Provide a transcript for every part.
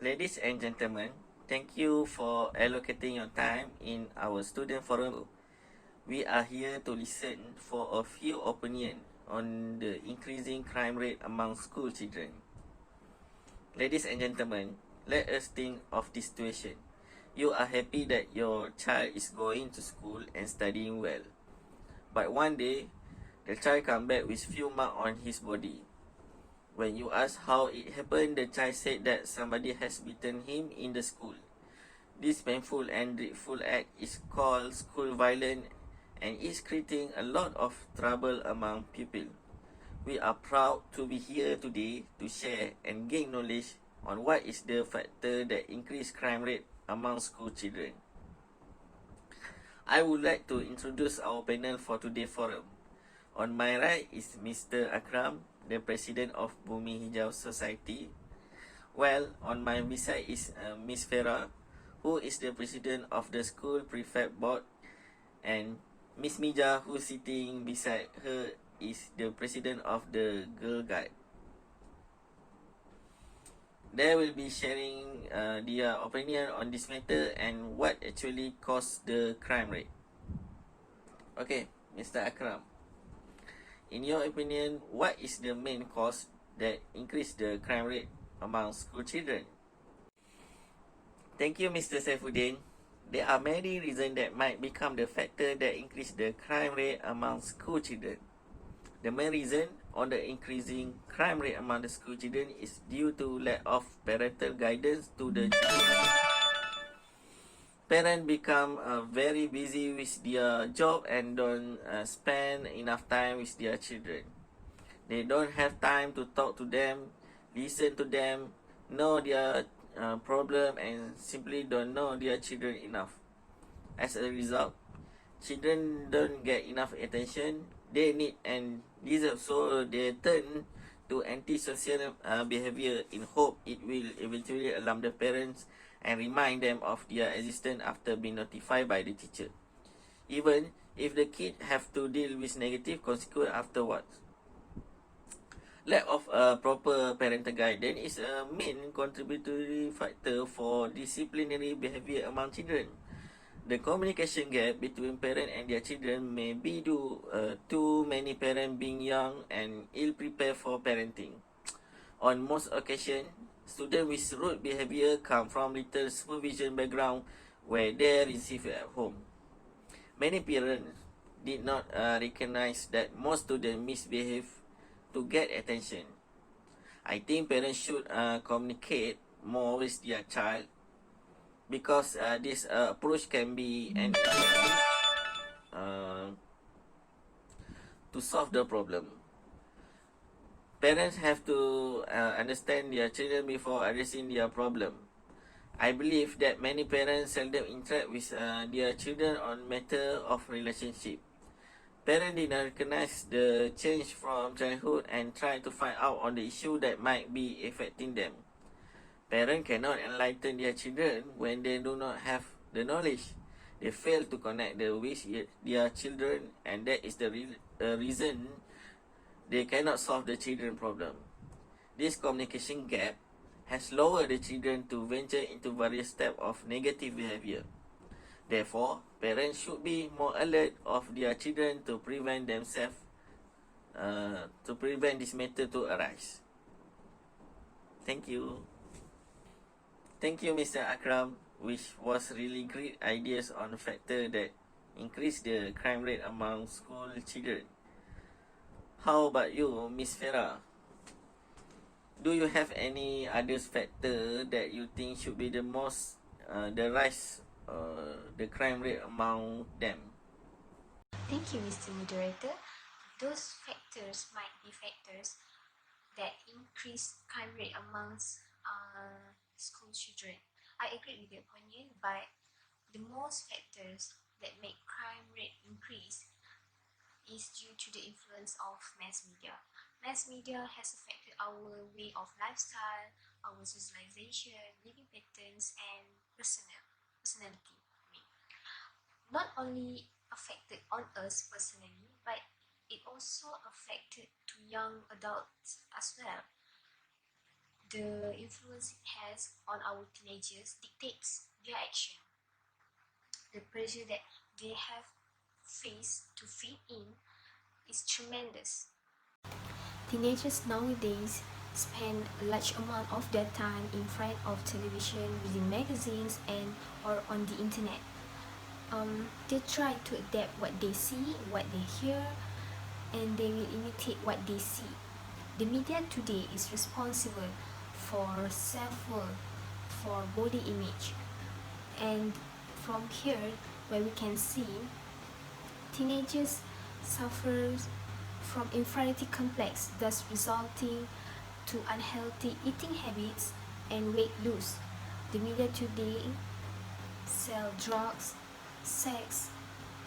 Ladies and gentlemen, thank you for allocating your time in our student forum. We are here to listen for a few opinions on the increasing crime rate among school children. Ladies and gentlemen, let us think of this situation. You are happy that your child is going to school and studying well. But one day, the child comes back with few marks on his body. When you ask how it happened, the child said that somebody has beaten him in the school. This painful and dreadful act is called school violence and is creating a lot of trouble among people. We are proud to be here today to share and gain knowledge on what is the factor that increase crime rate among school children. I would like to introduce our panel for today's forum. On my right is Mr. AKRAM, the President of Bumi Hijau Society. While on my beside is Miss FARAH, who is the President of the School Prefect Board, and Miss Mija, who sitting beside her, is the President of the Girl Guide. They will be sharing their opinion on this matter and what actually caused the crime rate. Okay, Mr. AKRAM. In your opinion, what is the main cause that increase the crime rate among school children? Thank you, Mr. Saifuddin. There are many reasons that might become the factor that increase the crime rate among school children. The main reason on the increasing crime rate among the school children is due to lack of parental guidance to the children. Parents become very busy with their job and don't spend enough time with their children. They don't have time to talk to them, listen to them, know their problem, and simply don't know their children enough. As a result, children don't get enough attention they need and deserve, so they turn to antisocial behavior in hope it will eventually alarm the parents and remind them of their existence after being notified by the teacher, even if the kid have to deal with negative consequences afterwards. Lack of proper parental guidance is a main contributory factor for disciplinary behavior among children. The communication gap between parents and their children may be due to many parents being young and ill-prepared for parenting. On most occasions, students with rude behavior come from little supervision background where they receive it at home. Many parents did not recognize that most students misbehave to get attention. I think parents should communicate more with their child because this approach can be an to solve the problem. Parents have to understand their children before addressing their problem. I believe that many parents seldom interact with their children on matter of relationship. Parents did not recognize the change from childhood and try to find out on the issue that might be affecting them. Parents cannot enlighten their children when they do not have the knowledge. They fail to connect with their children, and that is the reason they cannot solve the children problem. This communication gap has lowered the children to venture into various steps of negative behavior. Therefore, parents should be more alert of their children to prevent themselves, to prevent this matter to arise. Thank you. Thank you, Mr. AKRAM, which was really great ideas on the factor that increase the crime rate among school children. How about you, Miss FARAH? Do you have any other factor that you think should be the most, the rise, the crime rate among them? Thank you, Mr. Moderator. Those factors might be factors that increase crime rate amongst school children. I agree with your opinion, but the most factors that make crime rate increase is due to the influence of mass media. Mass media has affected our way of lifestyle, our socialization, living patterns, and personality. Not only affected on us personally, but it also affected to young adults as well. the influence it has on our teenagers dictates their action. The pressure that they have faced to fit in is tremendous. Teenagers nowadays spend a large amount of their time in front of television, reading magazines, and or on the internet. They try to adapt what they see, what they hear, and they will imitate what they see. The media today is responsible for self-worth, for body image, and from here, where we can see teenagers suffer from inferiority complex, thus resulting to unhealthy eating habits and weight loss. The media today sell drugs, sex,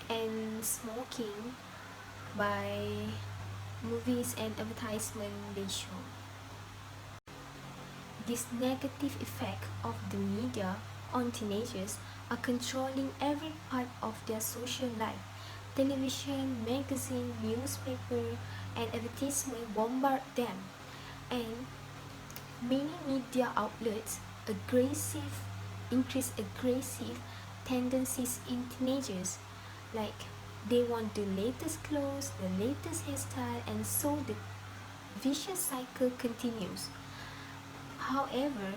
and smoking by movies and advertisement they show. This negative effect of the media on teenagers are controlling every part of their social life. Television, magazine, newspaper, and advertisement bombard them, and many media outlets increase aggressive tendencies in teenagers, like they want the latest clothes, the latest hairstyle, and so the vicious cycle continues. However,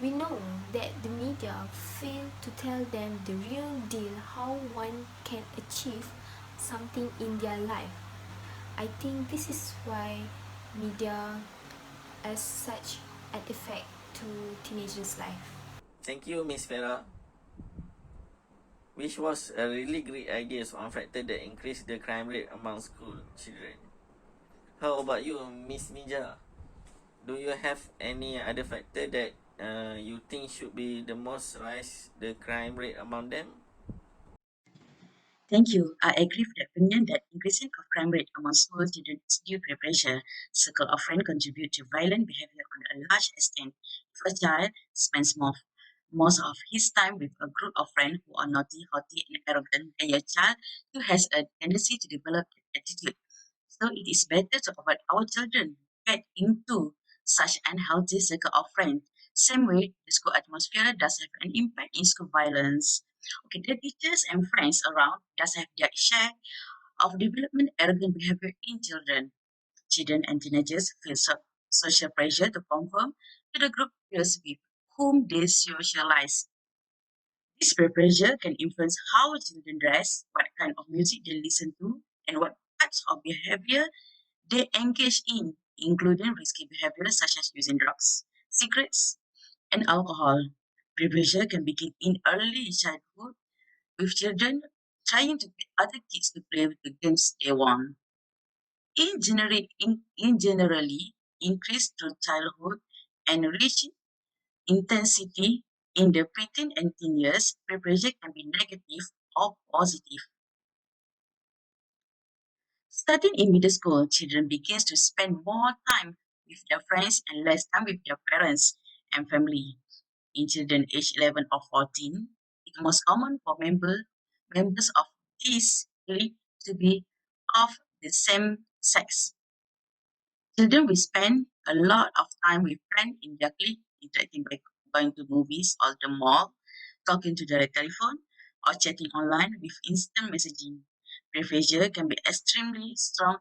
we know that the media fail to tell them the real deal, how one can achieve something in their life. I think this is why media has such an effect to teenagers' life. Thank you, Miss Farah. Which was a really great idea on factor that increase the crime rate among school children. How about you, Miss Mija? Do you have any other factor that you think should be the most rise the crime rate among them? Thank you. I agree with the opinion that increasing of crime rate among school students due peer pressure. Circle of friends contribute to violent behavior on a large extent. If a child spends most of his time with a group of friends who are naughty, haughty, and arrogant, then your child too has a tendency to develop that attitude. So it is better to avoid our children get into such unhealthy circle of friends. Same way, the school atmosphere does have an impact in school violence. Okay, the teachers and friends around does have their share of development arrogant behavior in children. Children and teenagers feel social pressure to conform to the group peers with whom they socialize. This peer pressure can influence how children dress, what kind of music they listen to, and what types of behavior they engage in, including risky behaviors such as using drugs, cigarettes, and alcohol. Peer pressure can begin in early childhood with children trying to get other kids to play with the games they want. In generally increase through childhood and reach intensity in the preteen and teen years, peer pressure can be negative or positive. Starting in middle school, children begins to spend more time with their friends and less time with their parents and family. In children aged 11 or 14, it's most common for members of this clique to be of the same sex. Children will spend a lot of time with friends in their clique, interacting by going to movies or the mall, talking to their telephone, or chatting online with instant messaging. Peer pressure can be extremely strong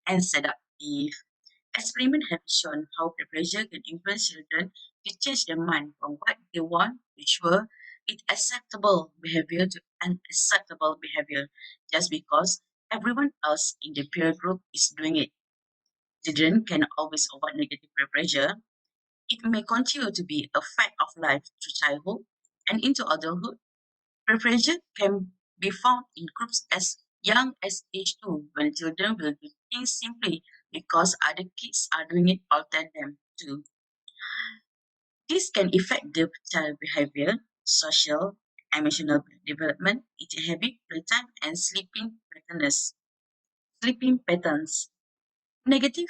and seductive. Experiments have shown how peer pressure can influence children to change their mind from what they want to sure it acceptable behavior to unacceptable behavior just because everyone else in the peer group is doing it. Children can always avoid negative peer pressure. It may continue to be a fact of life through childhood and into adulthood. Peer pressure can be found in groups as young as age 2 when children will do things simply because other kids are doing it or tell them to. This can affect the child behavior, social, emotional development, eating habit, playtime, and sleeping patterns. Negative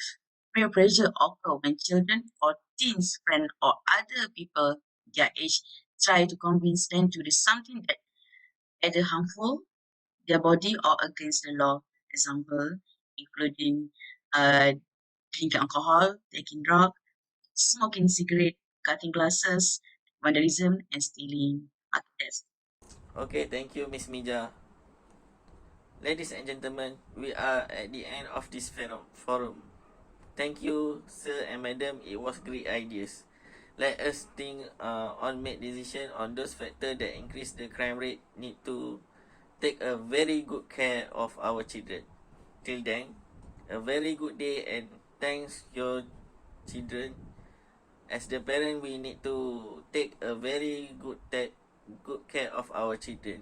peer pressure occur when children or teens, friends, or other people their age try to convince them to do something that either harmful their body or against the law. Example, including uh, drinking alcohol, taking drugs, smoking cigarette, cutting glasses, vandalism, and stealing. That's Okay, thank you, Miss Mija. Ladies and gentlemen, we are at the end of this forum. Thank you, sir and madam. It was great ideas. Let us think on make decision on those factors that increase the crime rate. Need to take a very good care of our children. Till then, a very good day and thanks your children. As the parent, we need to take a very good care of our children.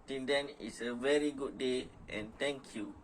Till then, it's a very good day and thank you.